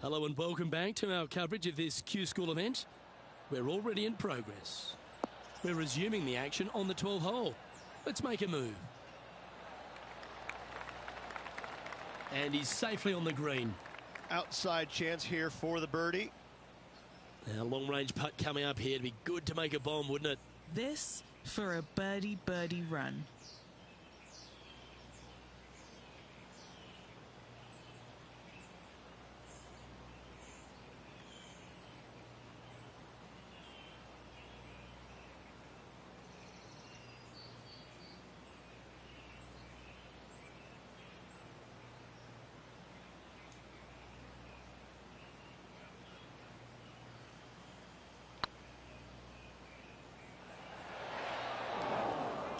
Hello and welcome back to our coverage of this Q School event. We're already in progress. We're resuming the action on the 12th hole. Let's make a move. And he's safely on the green. Outside chance here for the birdie. Now, long-range putt coming up here. It'd be good to make a bomb, wouldn't it? This for a birdie run.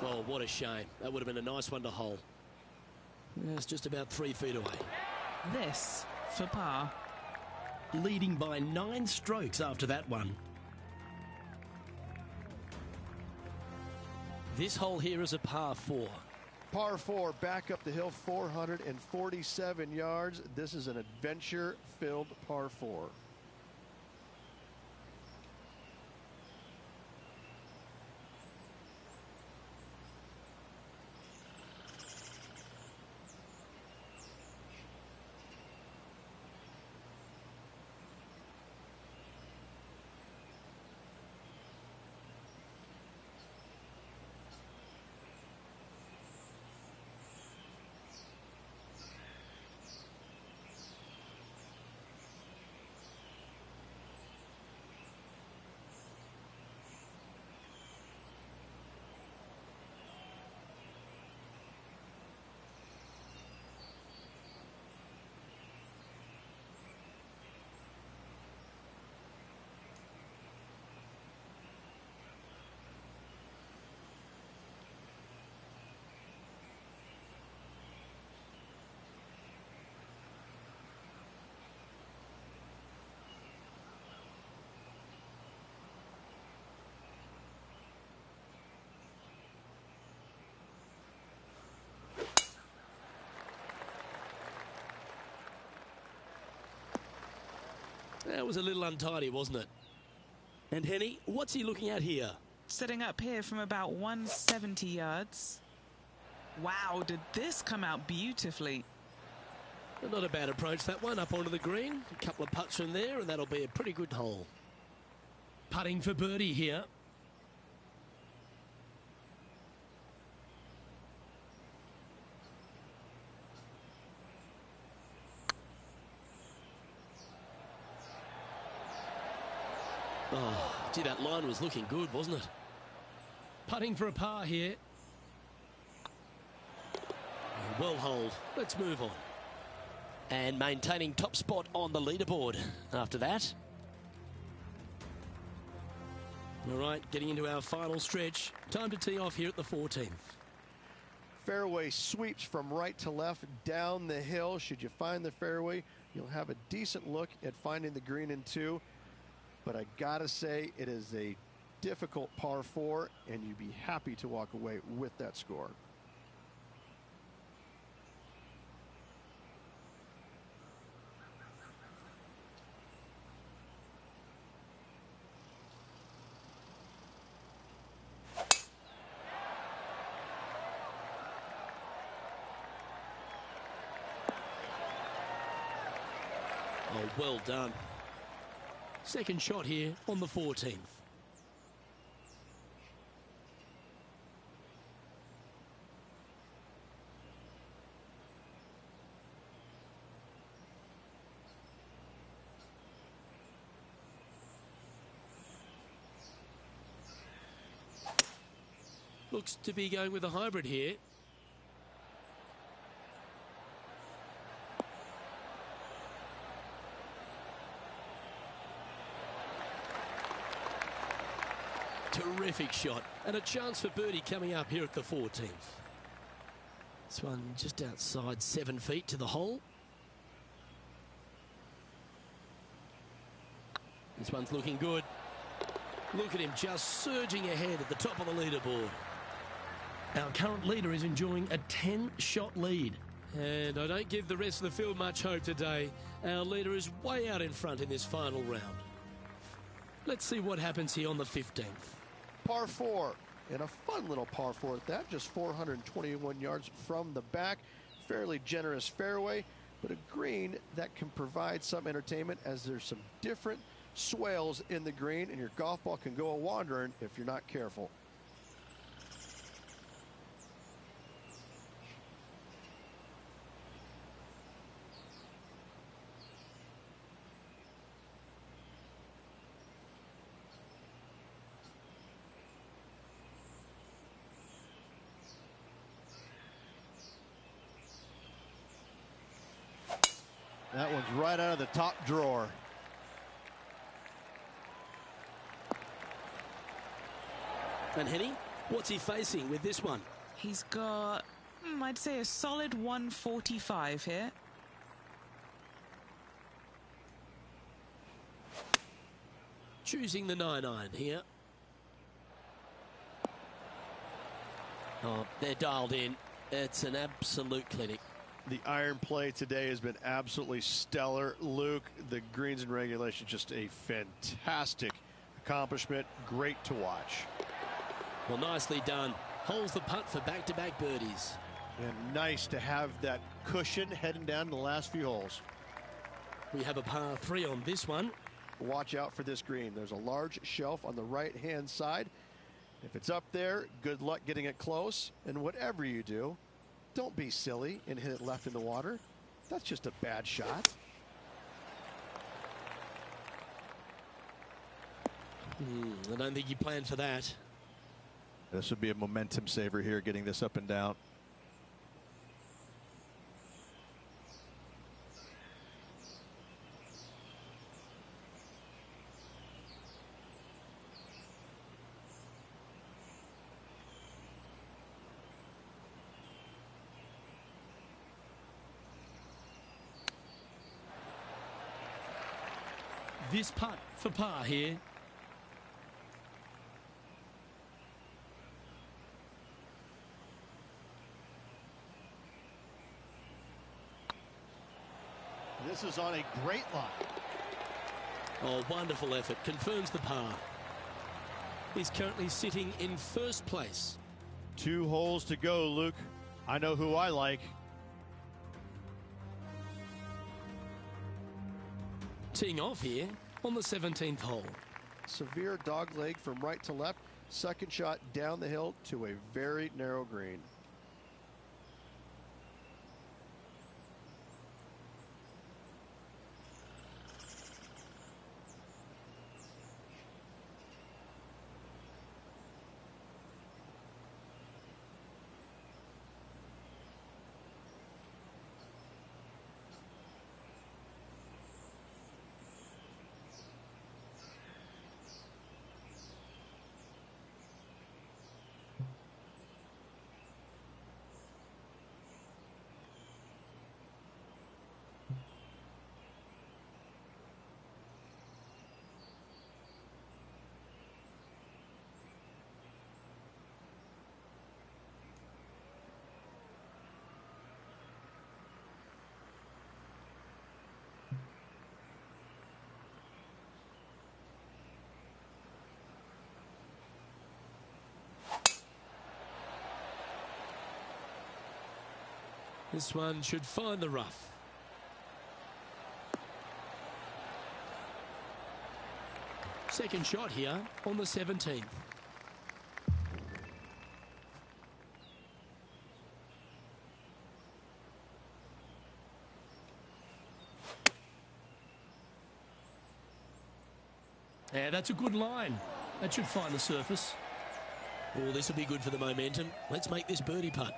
Oh, what a shame. That would have been a nice one to hole. It's just about 3 feet away. This for par. Leading by 9 strokes after that one. This hole here is a par 4. Par 4, back up the hill, 447 yards. This is an adventure-filled par 4. That was a little untidy, wasn't it? And Henny, what's he looking at here? Setting up here from about 170 yards. Wow, did this come out beautifully. Not a bad approach, that one, up onto the green. A couple of putts from there, and that'll be a pretty good hole. Putting for birdie here. Oh, gee, that line was looking good, wasn't it? Putting for a par here. Well holed. Let's move on. And maintaining top spot on the leaderboard after that. All right, getting into our final stretch. Time to tee off here at the 14th. Fairway sweeps from right to left down the hill. Should you find the fairway, you'll have a decent look at finding the green in 2. But I gotta say, it is a difficult par 4, and you'd be happy to walk away with that score. Oh, well done. Second shot here on the 14th. Looks to be going with a hybrid here. Terrific shot, and a chance for birdie coming up here at the 14th. This one just outside 7 feet to the hole. This one's looking good. Look at him just surging ahead at the top of the leaderboard. Our current leader is enjoying a 10-shot lead. And I don't give the rest of the field much hope today. Our leader is way out in front in this final round. Let's see what happens here on the 15th. Par 4, and a fun little par 4 at that, just 421 yards from the back. Fairly generous fairway, but a green that can provide some entertainment as there's some different swales in the green, and your golf ball can go a-wandering if you're not careful. That one's right out of the top drawer. And Henny, what's he facing with this one? He's got, I'd say, a solid 145 here. Choosing the 9-iron here. Oh, they're dialed in. It's an absolute clinic. The iron play today has been absolutely stellar. Luke, the greens and regulation, just a fantastic accomplishment. Great to watch. Well, nicely done. Holds the putt for back-to-back birdies. And nice to have that cushion heading down to the last few holes. We have a par 3 on this one. Watch out for this green. There's a large shelf on the right-hand side. If it's up there, good luck getting it close. And whatever you do, don't be silly and hit it left in the water. That's just a bad shot. I don't think you planned for that. This would be a momentum saver here, getting this up and down. This putt for par here. This is on a great line. Oh, wonderful effort. Confirms the par. He's currently sitting in first place. 2 holes to go, Luke. I know who I like. Teeing off here on the 17th hole. Severe dog leg from right to left. Second shot down the hill to a very narrow green. This one should find the rough. Second shot here on the 17th. Yeah, that's a good line. That should find the surface. Oh, this will be good for the momentum. Let's make this birdie putt.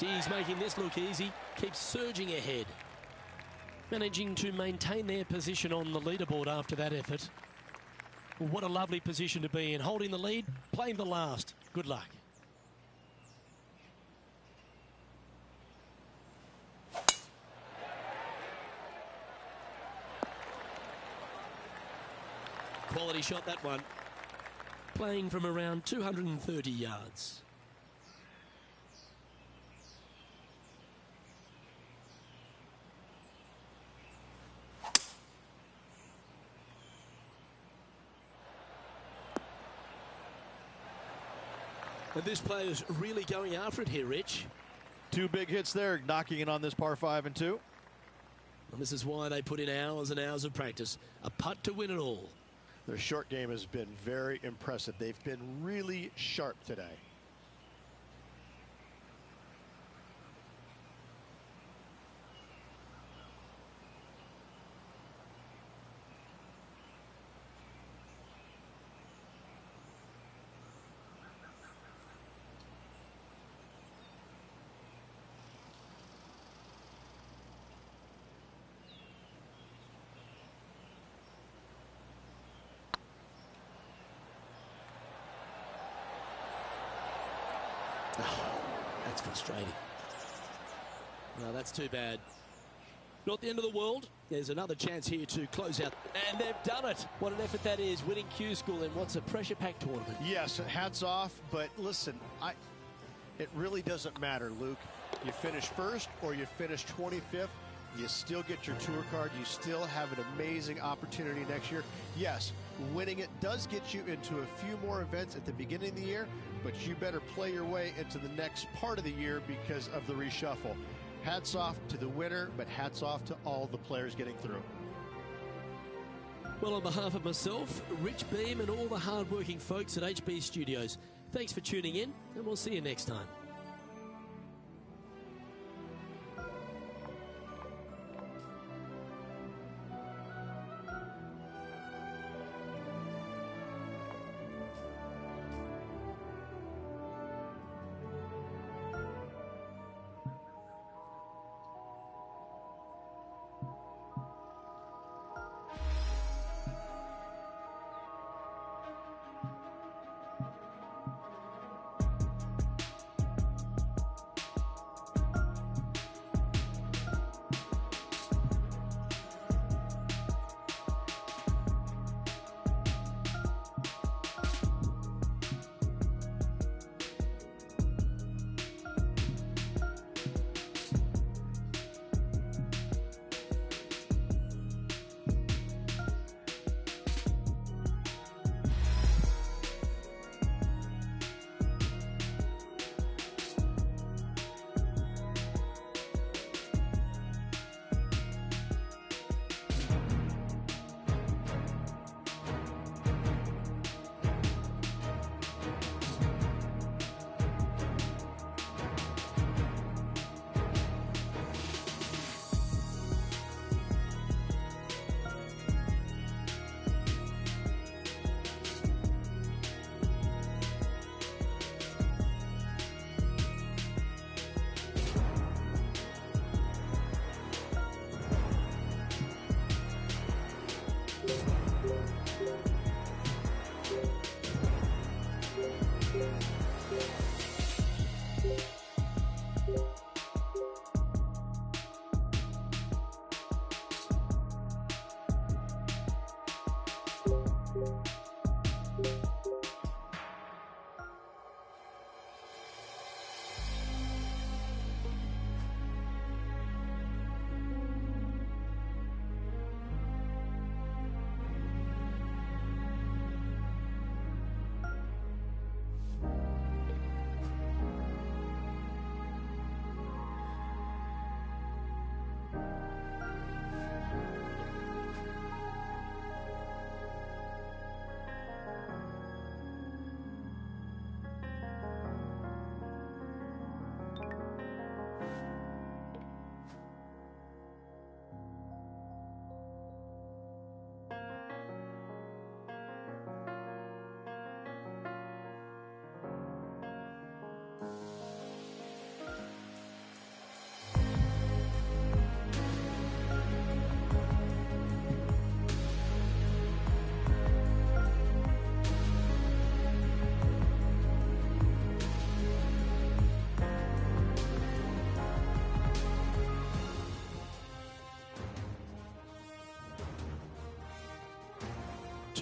He's making this look easy, keeps surging ahead. Managing to maintain their position on the leaderboard after that effort. What a lovely position to be in, holding the lead, playing the last. Good luck. Quality shot, that one. Playing from around 230 yards. And this player's really going after it here, Rich. 2 big hits there, knocking it on this par 5 and 2. And this is why they put in hours and hours of practice. A putt to win it all. Their short game has been very impressive. They've been really sharp today. Oh, that's frustrating. No, that's too bad. Not the end of the world. There's another chance here to close out. And they've done it. What an effort that is, winning Q School in what's a pressure-packed tournament. Yes, hats off, but listen, it really doesn't matter, Luke. You finish first or you finish 25th, you still get your tour card. You still have an amazing opportunity next year. Yes, winning it does get you into a few more events at the beginning of the year, but you better play your way into the next part of the year because of the reshuffle. Hats off to the winner, but hats off to all the players getting through. Well, on behalf of myself, Rich Beam, and all the hard-working folks at HB Studios, thanks for tuning in, and we'll see you next time.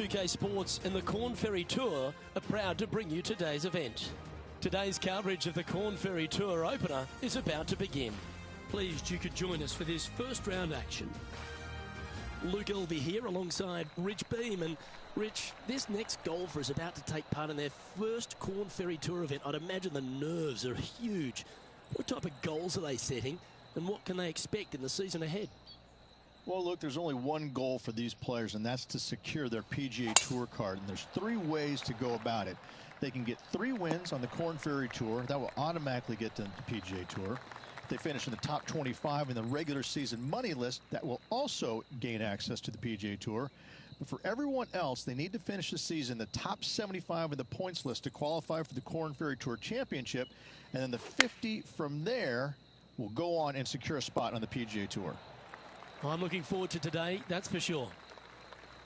2K Sports and the Corn Ferry Tour are proud to bring you today's event. Today's coverage of the Corn Ferry Tour opener is about to begin. Pleased you could join us for this first round action. Luke Elvey here alongside Rich Beam. And Rich, this next golfer is about to take part in their first Corn Ferry Tour event. I'd imagine the nerves are huge. What type of goals are they setting, and what can they expect in the season ahead? Well, look, there's only one goal for these players, and that's to secure their PGA Tour card. And there's 3 ways to go about it. They can get 3 wins on the Corn Ferry Tour. That will automatically get them to the PGA Tour. If they finish in the top 25 in the regular season money list, that will also gain access to the PGA Tour. But for everyone else, they need to finish the season in the top 75 in the points list to qualify for the Corn Ferry Tour Championship. And then the 50 from there will go on and secure a spot on the PGA Tour. I'm looking forward to today, that's for sure.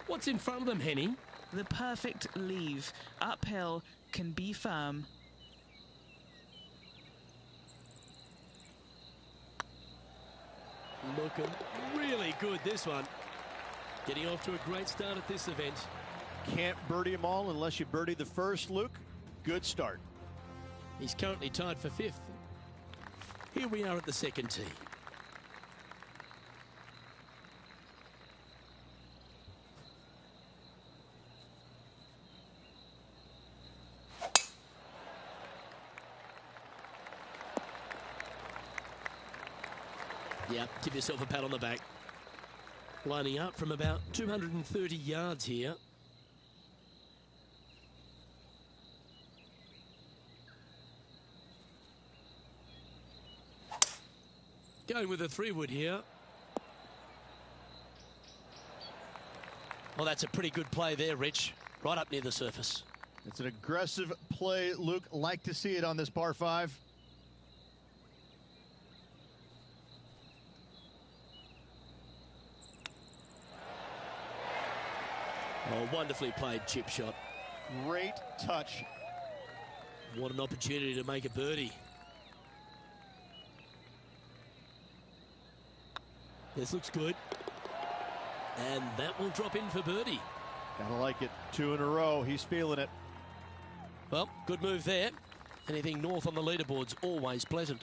What's in front of them, Henny? The perfect leave. Uphill, can be firm. Looking really good, this one. Getting off to a great start at this event. Can't birdie them all unless you birdie the first, Luke. Good start. He's currently tied for 5th. Here we are at the second tee. Yep, give yourself a pat on the back. Lining up from about 230 yards here. Going with a 3-wood here. Well, that's a pretty good play there, Rich. Right up near the surface. It's an aggressive play, Luke. Like to see it on this par 5. Oh, wonderfully played chip shot. Great touch. What an opportunity to make a birdie. This looks good. And that will drop in for birdie. Gotta like it. 2 in a row. He's feeling it. Well, good move there. Anything north on the leaderboard's always pleasant.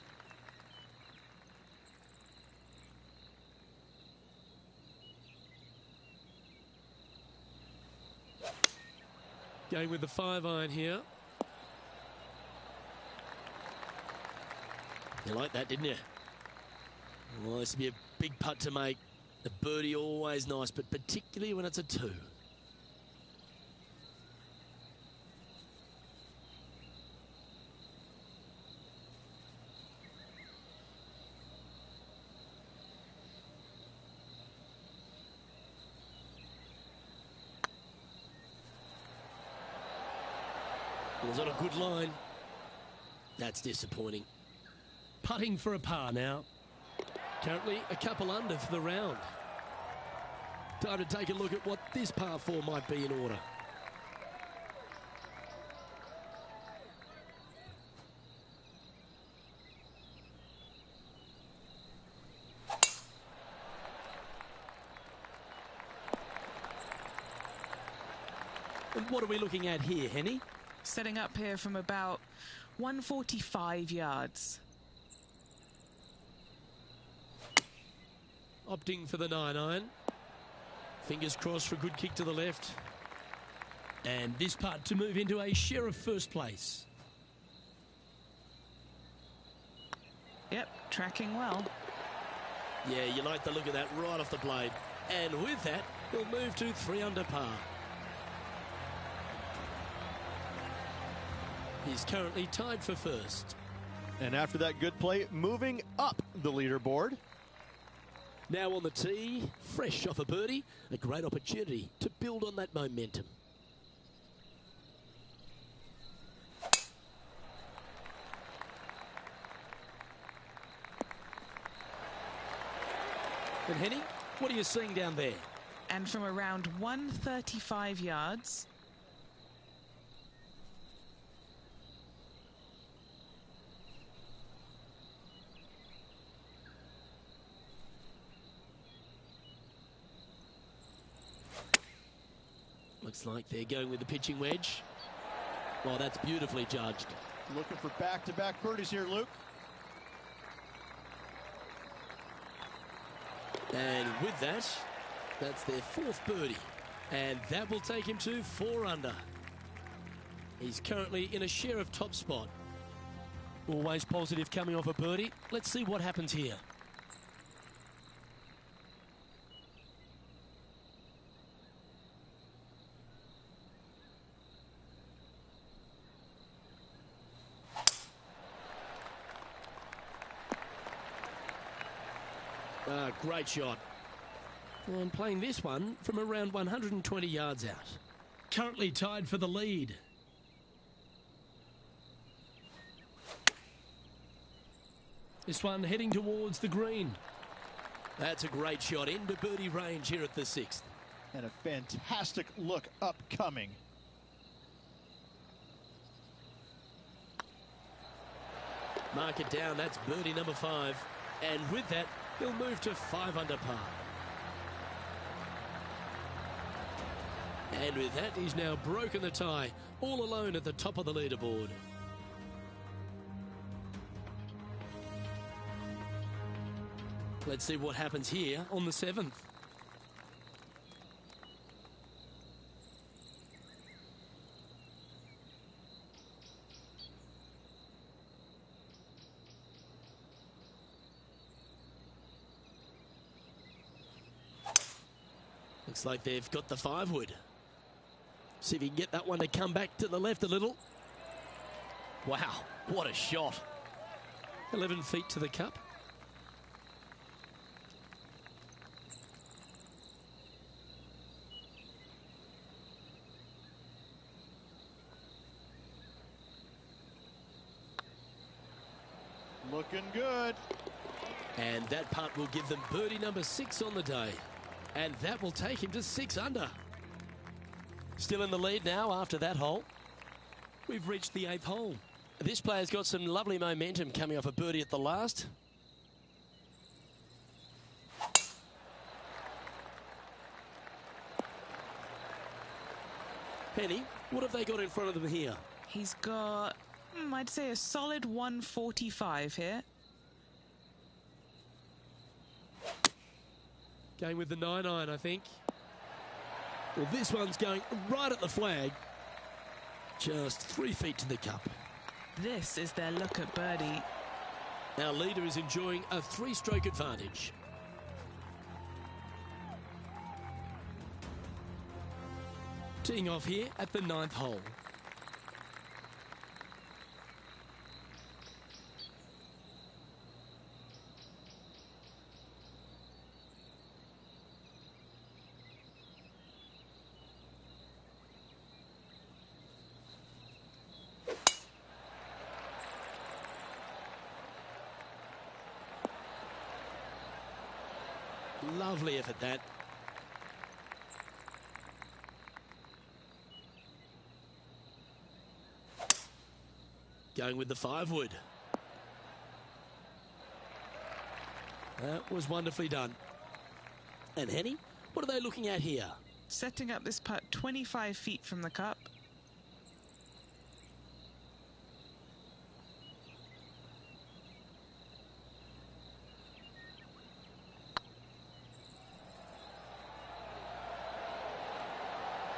Going with the 5-iron here. You like that, didn't you? Well, this would be a big putt to make. A birdie always nice, but particularly when it's a 2. It was on a good line. That's disappointing. Putting for a par now. Currently a couple under for the round. Time to take a look at what this par 4 might be in order. And what are we looking at here, Henny? Setting up here from about 145 yards. Opting for the 9-iron. Fingers crossed for a good kick to the left. And this putt to move into a share of first place. Yep, tracking well. Yeah, you like the look of that right off the blade. And with that, he'll move to 3 under par. He's currently tied for 1st. And after that good play, moving up the leaderboard. Now on the tee, fresh off a birdie, a great opportunity to build on that momentum. And Henny, what are you seeing down there? And from around 135 yards. Looks like they're going with the pitching wedge. Well, that's beautifully judged. Looking for back-to-back birdies here, Luke. And with that, that's their 4th birdie. And that will take him to 4 under. He's currently in a share of top spot. Always positive coming off a birdie. Let's see what happens here. Great shot. And playing this one from around 120 yards out. Currently tied for the lead. This one heading towards the green. That's a great shot into birdie range here at the 6th. And a fantastic look upcoming. Mark it down, that's birdie number 5. And with that, he'll move to 5 under par. And with that, he's now broken the tie, all alone at the top of the leaderboard. Let's see what happens here on the 7th. Looks like they've got the 5-wood. See if he can get that one to come back to the left a little. Wow, what a shot. 11 feet to the cup. Looking good. And that putt will give them birdie number 6 on the day. And that will take him to 6 under. Still in the lead now after that hole. We've reached the 8th hole. This player's got some lovely momentum coming off a birdie at the last. Penny, what have they got in front of them here? He's got, I'd say, a solid 145 here. Going with the 9-iron, I think. Well, this one's going right at the flag. Just 3 feet to the cup. This is their look at birdie. Our leader is enjoying a 3-stroke advantage. Teeing off here at the 9th hole. Lovely effort, that. Going with the 5-wood. That was wonderfully done. And Henny, what are they looking at here? Setting up this putt 25 feet from the cup.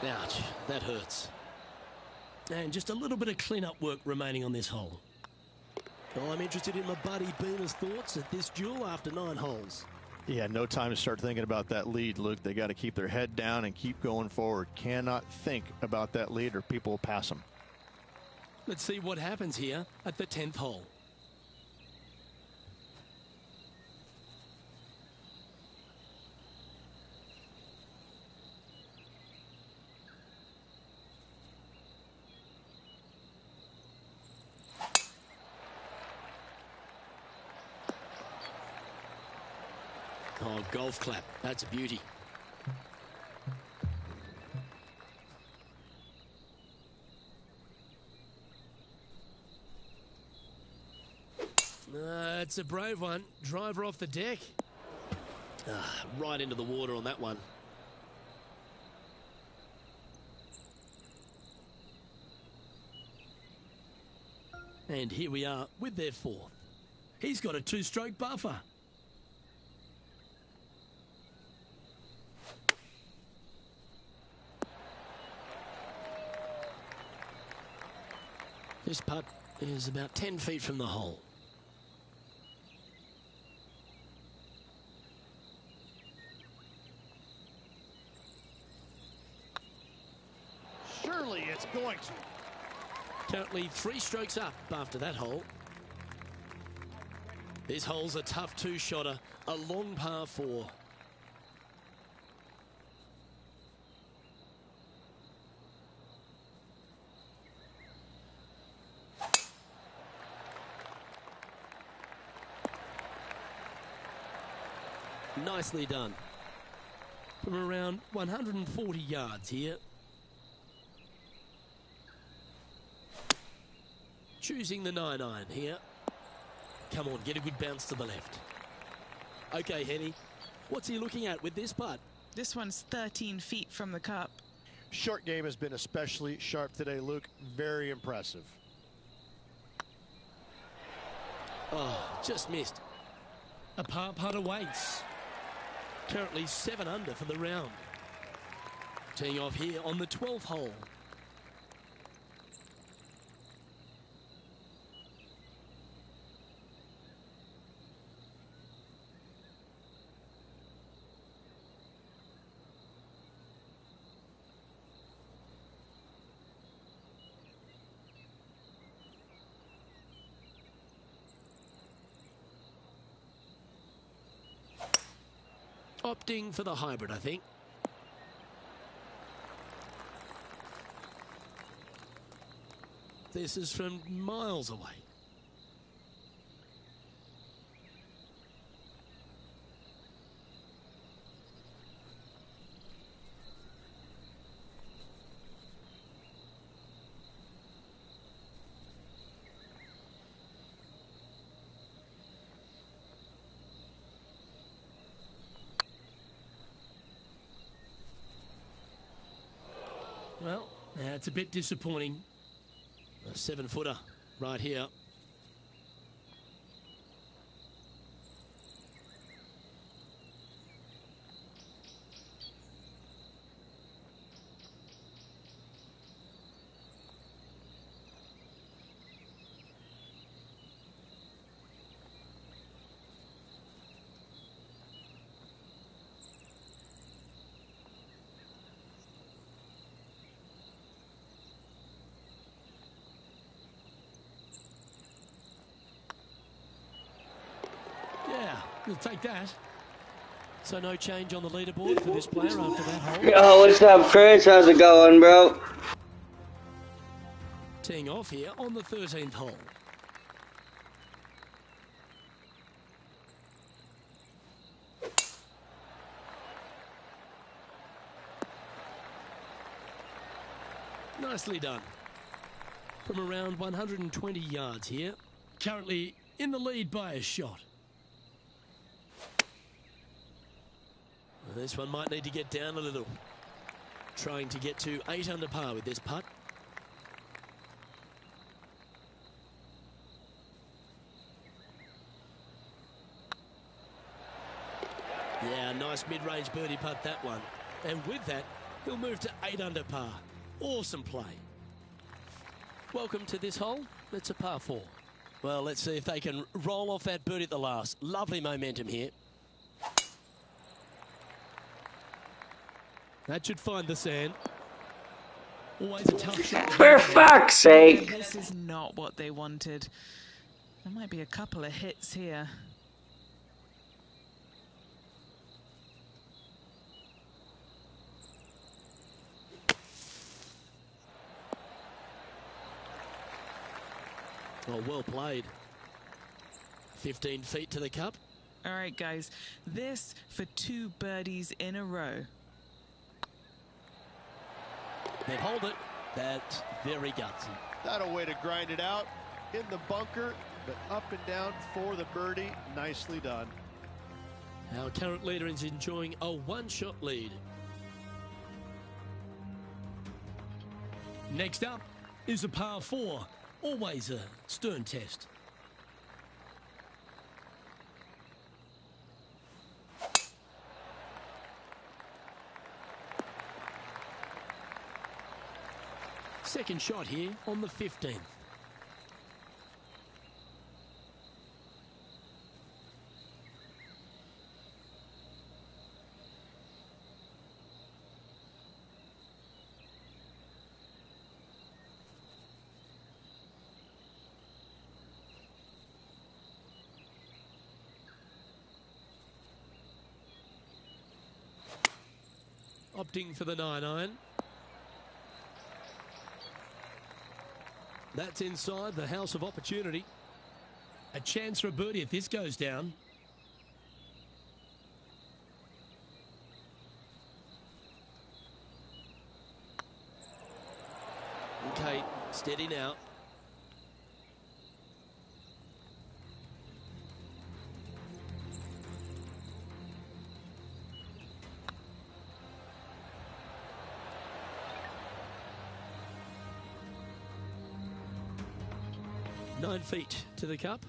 Ouch, that hurts. And just a little bit of clean-up work remaining on this hole. Well, I'm interested in my buddy Beamer's thoughts at this duel after 9 holes. Yeah, no time to start thinking about that lead, Luke. They got to keep their head down and keep going forward. Cannot think about that lead or people will pass them. Let's see what happens here at the 10th hole. Oh, golf clap. That's a beauty. It's a brave one. Driver off the deck. Right into the water on that one. And here we are with their fourth. He's got a two-stroke buffer. This putt is about 10 feet from the hole. Surely it's going to. Currently 3 strokes up after that hole. This hole's a tough two-shotter, a long par 4. Nicely done. From around 140 yards here. Choosing the 9-iron here. Come on, get a good bounce to the left. Okay, Henny, what's he looking at with this putt? This one's 13 feet from the cup. Short game has been especially sharp today, Luke. Very impressive. Oh, just missed. A par putt awaits. Currently 7 under for the round. Teeing off here on the 12th hole. Opting for the hybrid, I think. This is from miles away. Well, that's a bit disappointing. A 7-footer right here. Yeah, we'll take that. So no change on the leaderboard for this player after that hole. Yo, what's up, Chris? How's it going, bro? Teeing off here on the 13th hole. Nicely done. From around 120 yards here. Currently in the lead by a shot. This one might need to get down a little. Trying to get to 8 under par with this putt. Yeah, nice mid-range birdie putt, that one. And with that, he'll move to 8 under par. Awesome play. Welcome to this hole. It's a par 4. Well, let's see if they can roll off that birdie at the last. Lovely momentum here. That should find the sand. Always a tough shot. For fuck's sake! This is not what they wanted. There might be a couple of hits here. Oh, well played. 15 feet to the cup. All right, guys. This for 2 birdies in a row. They've hold it. That's very gutsy. Not a way to grind it out in the bunker, but up and down for the birdie. Nicely done. Our current leader is enjoying a 1-shot lead. Next up is a par 4 always a stern test. Second shot here on the 15th. Opting for the 9-iron. That's inside the house of opportunity. A chance for a birdie if this goes down. Okay, steady now. Nine feet to the cup.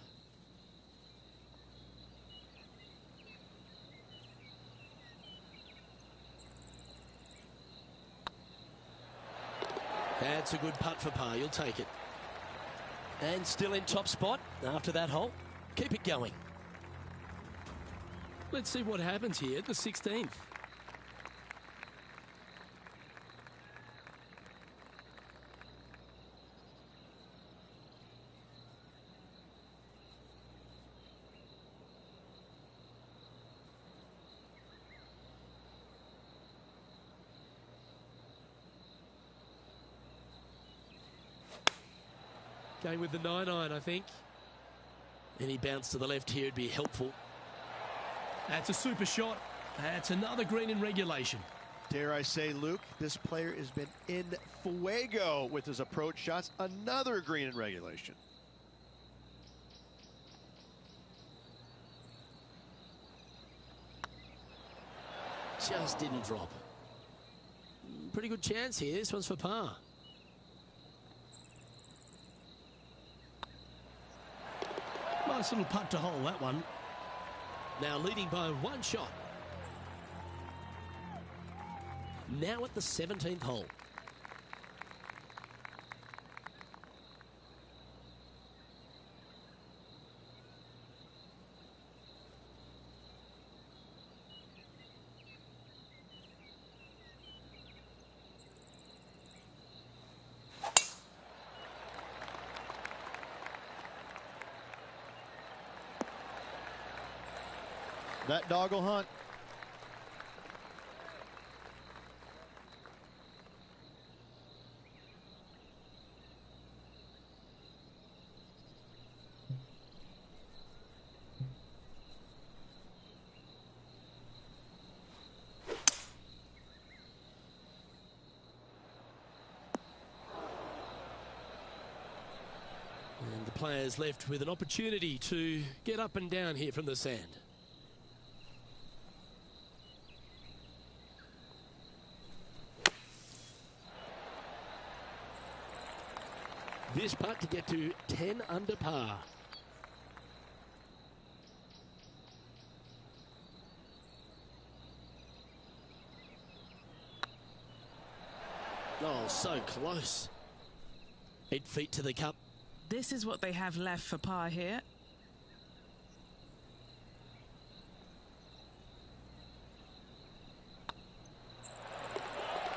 That's a good putt for par. You'll take it. And still in top spot after that hole. Keep it going. Let's see what happens here at the 16th. Going with the 9-iron, I think. Any bounce to the left here would be helpful. That's a super shot. That's another green in regulation. Dare I say, Luke, this player has been in fuego with his approach shots. Another green in regulation. Just didn't drop. Pretty good chance here. This one's for par. Nice little putt to hole, that one. Now leading by one shot. Now at the 17th hole. That dog will hunt. And the players left with an opportunity to get up and down here from the sand. This putt to get to 10 under par. Oh, so close. 8 feet to the cup. This is what they have left for par here.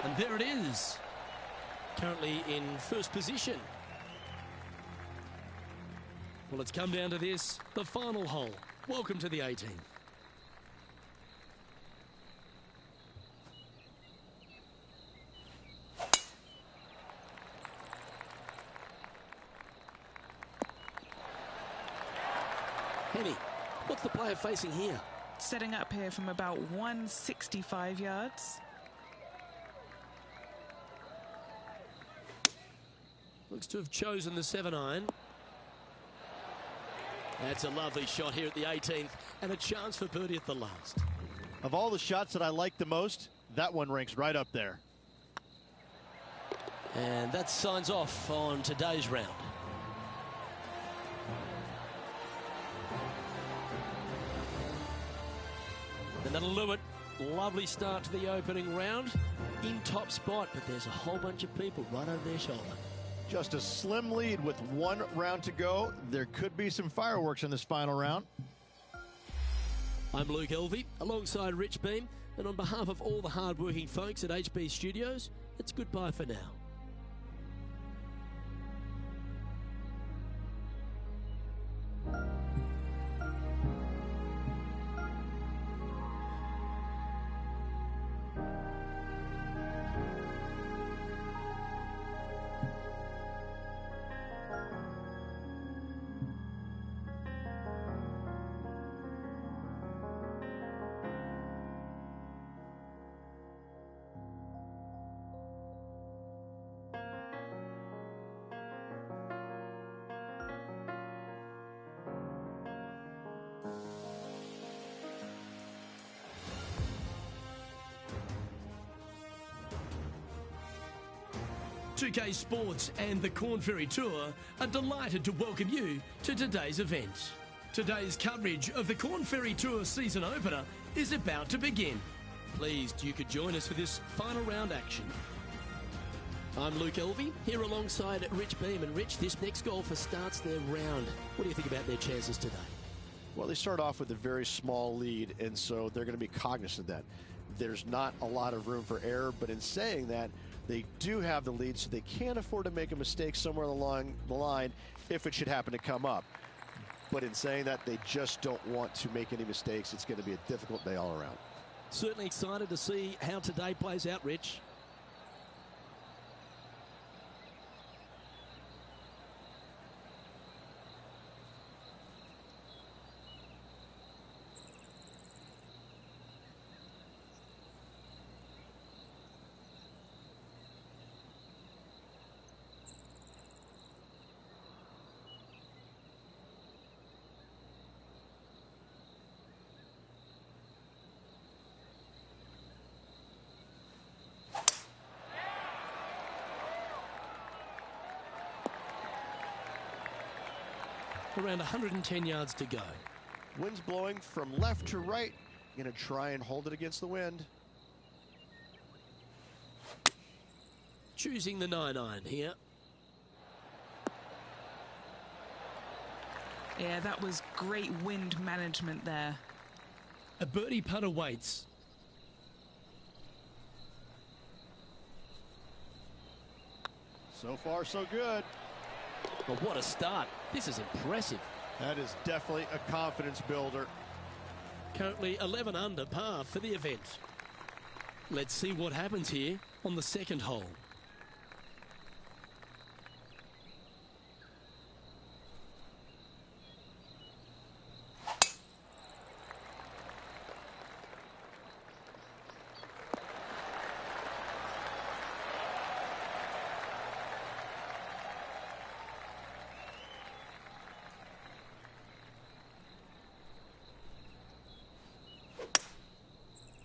And there it is. Currently in first position. Well, it's come down to this, the final hole. Welcome to the 18th. Henny, what's the player facing here? Setting up here from about 165 yards. Looks to have chosen the 7-iron. That's a lovely shot here at the 18th and a chance for birdie at the last. Of all the shots that I like the most, that one ranks right up there. And that signs off on today's round. And that'll do it. Lovely start to the opening round. In top spot, but there's a whole bunch of people right over their shoulder. Just a slim lead with 1 round to go. There could be some fireworks in this final round. I'm Luke Elvey, alongside Rich Beam, and on behalf of all the hard-working folks at HB Studios, it's goodbye for now. UK Sports and the Corn Ferry Tour are delighted to welcome you to today's event. Today's coverage of the Corn Ferry Tour season opener is about to begin. Pleased you could join us for this final round action. I'm Luke Elvey, here alongside Rich Beam. And Rich, this next golfer starts their round. What do you think about their chances today? Well, they start off with a very small lead, and so they're going to be cognizant of that. There's not a lot of room for error, but in saying that, they do have the lead, so they can't afford to make a mistake somewhere along the line if it should happen to come up. But in saying that, they just don't want to make any mistakes. It's going to be a difficult day all around. Certainly excited to see how today plays out, Rich. Around 110 yards to go. Wind's blowing from left to right. Going to try and hold it against the wind. Choosing the 9-iron here. Yeah, that was great wind management there. A birdie putt awaits. So far, so good. But what a start. This is impressive. That is definitely a confidence builder. Currently 11 under par for the event. Let's see what happens here on the second hole.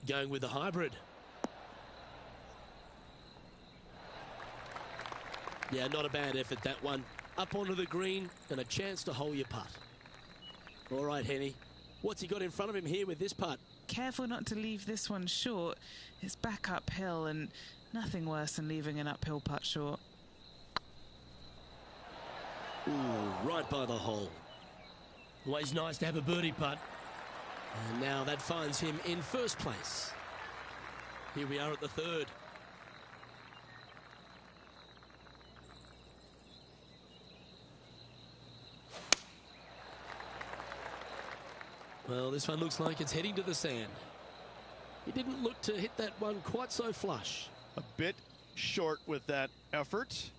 Going with the hybrid. Yeah, not a bad effort, that one. Up onto the green and a chance to hole your putt. All right, Henny. What's he got in front of him here with this putt? Careful not to leave this one short. It's back uphill, and nothing worse than leaving an uphill putt short. Ooh, right by the hole. Always nice to have a birdie putt. And now that finds him in first place. Here we are at the third. Well, this one looks like it's heading to the sand. He didn't look to hit that one quite so flush. A bit short with that effort.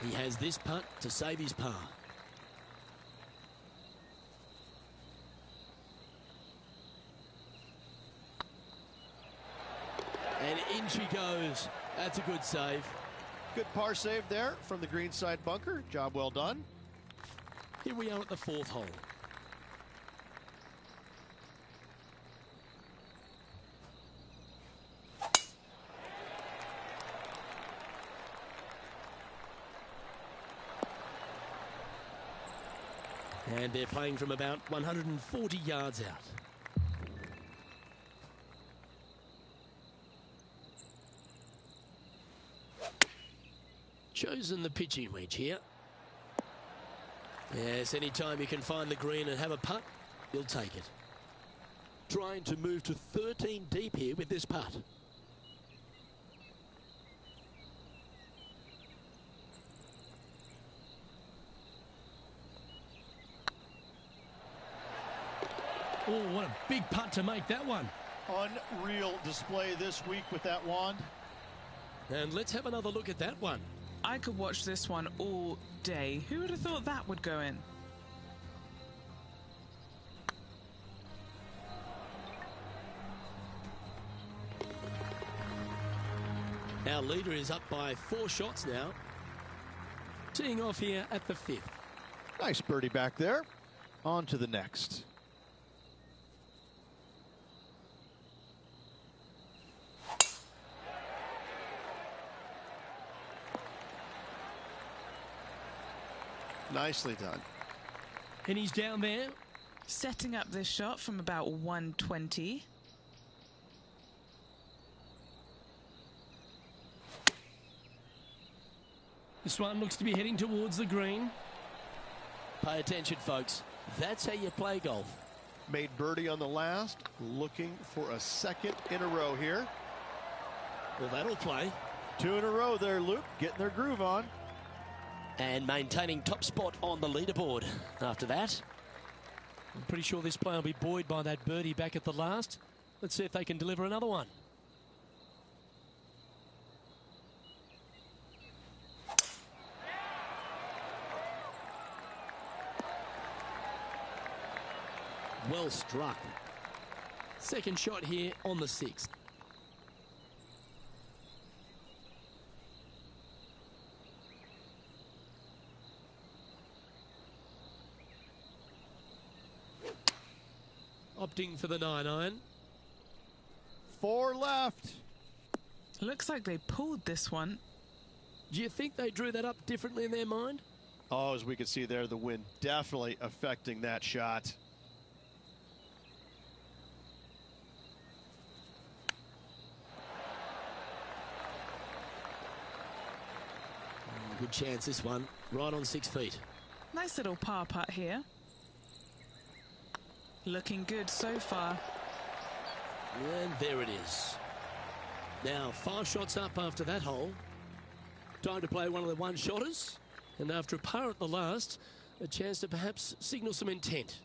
He has this putt to save his par. And in she goes. That's a good save. Good par save there from the greenside bunker. Job well done. Here we are at the fourth hole. And they're playing from about 140 yards out. Chosen the pitching wedge here. Yes, anytime you can find the green and have a putt, you'll take it. Trying to move to 13 deep here with this putt. Oh, what a big putt to make that one. Unreal display this week with that wand. And let's have another look at that one. I could watch this one all day. Who would have thought that would go in? Our leader is up by 4 shots now. Teeing off here at the 5th. Nice birdie back there. On to the next. Nicely done. And he's down there. Setting up this shot from about 120. This one looks to be heading towards the green. Pay attention, folks. That's how you play golf. Made birdie on the last. Looking for a second in a row here. Well, that'll play. 2 in a row there, Luke. Getting their groove on. And maintaining top spot on the leaderboard after that. I'm pretty sure this player will be buoyed by that birdie back at the last. Let's see if they can deliver another one. Well struck. Second shot here on the 6th. Opting for the 9-iron. 4 left. Looks like they pulled this one. Do you think they drew that up differently in their mind? Oh, as we can see there, the wind definitely affecting that shot. Good chance this one, right on 6 feet. Nice little par putt here. Looking good so far. And there it is. Now 5 shots up after that hole. Time to play one of the one-shotters. And after a par at the last, a chance to perhaps signal some intent.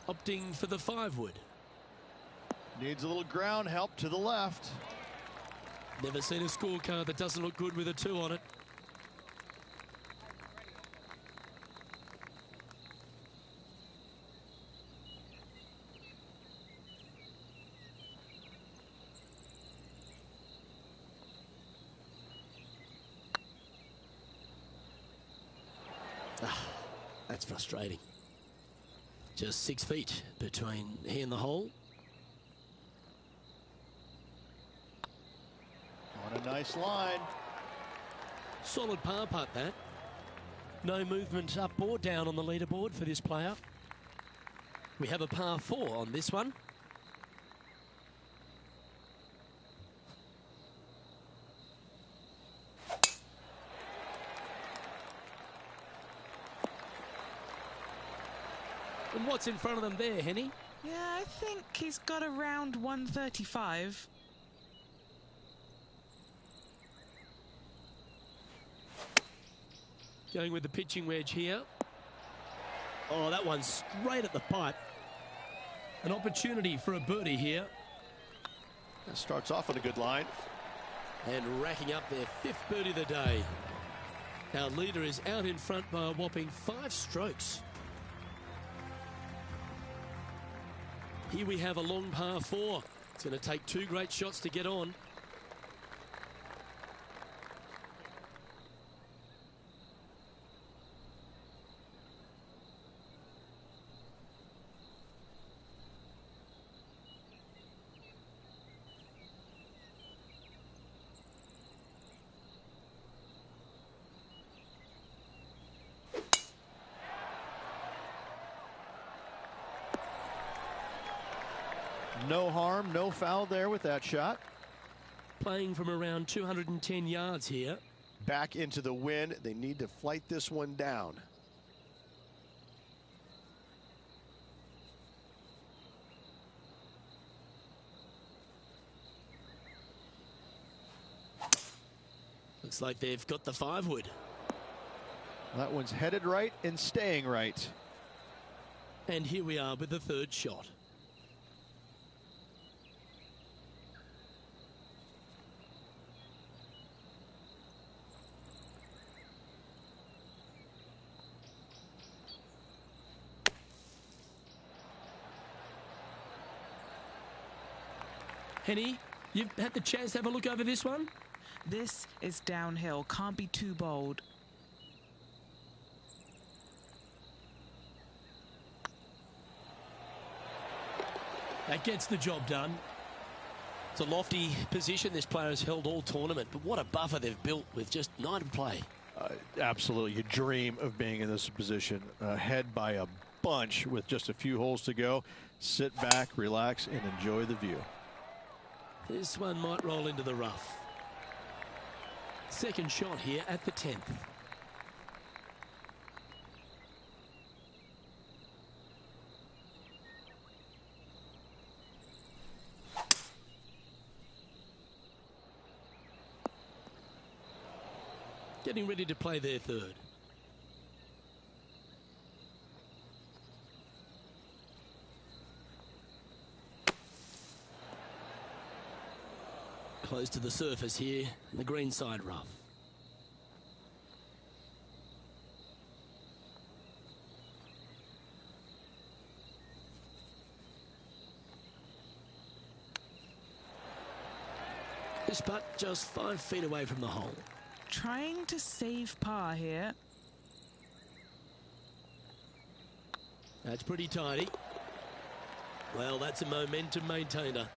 Opting for the 5-wood. Needs a little ground help to the left. Never seen a scorecard that doesn't look good with a 2 on it. That's frustrating. Just 6 feet between he and the hole. On a nice line. Solid par putt that. No movement up or down on the leaderboard for this player. We have a par 4 on this one. And what's in front of them there, Henny? Yeah, I think he's got around 135. Going with the pitching wedge here. Oh, that one's straight at the pipe. An opportunity for a birdie here. That starts off on a good line. And racking up their 5th birdie of the day. Our leader is out in front by a whopping 5 strokes. Here we have a long par 4. It's going to take 2 great shots to get on. No harm, no foul there with that shot. Playing from around 210 yards here. Back into the wind. They need to flight this one down. Looks like they've got the 5-wood. That one's headed right and staying right. And here we are with the 3rd shot. Henny, you've had the chance to have a look over this one? This is downhill. Can't be too bold. That gets the job done. It's a lofty position this player has held all tournament, but what a buffer they've built with just 9 to play. Absolutely. You dream of being in this position. Ahead by a bunch with just a few holes to go. Sit back, relax, and enjoy the view. This one might roll into the rough. 2nd shot here at the 10th. Getting ready to play their 3rd. Close to the surface here, the green side rough. This putt just 5 feet away from the hole. Trying to save par here. That's pretty tidy. Well, that's a momentum maintainer.